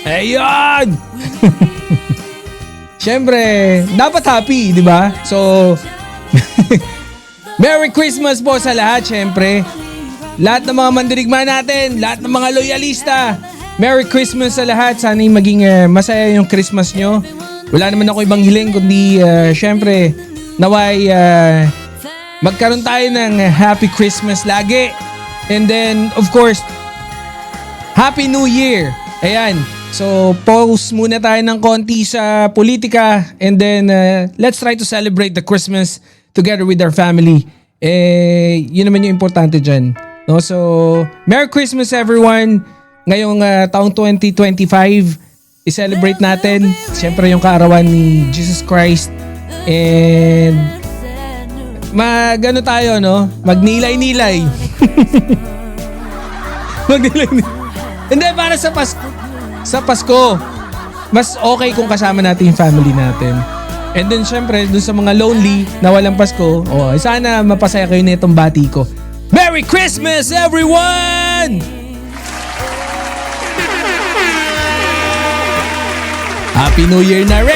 Ayun! Siyempre, dapat happy, di ba? So, Merry Christmas po sa lahat, siyempre. Lahat ng mga mandirigma natin, lahat ng mga loyalista, Merry Christmas sa lahat. Sana'y maging masaya yung Christmas nyo. Wala naman ako ibang hiling, kundi siyempre, naway magkaroon tayo ng Happy Christmas lagi. And then, of course, Happy New Year. Ayan. So, pause muna tayo ng konti sa politika and then let's try to celebrate the Christmas together with our family. Yun naman yung importante dyan. No? So, Merry Christmas everyone. Ngayong taong 2025, i-celebrate natin siyempre yung kaarawan ni Jesus Christ. And magano tayo, no? Magnilay-nilay. Magnilay-nilay. Hindi, para sa Pasko, mas okay kung kasama natin yung family natin. And then syempre, dun sa mga lonely na walang Pasko, sana mapasaya kayo nitong bati ko. Merry Christmas everyone! Happy New Year na rin!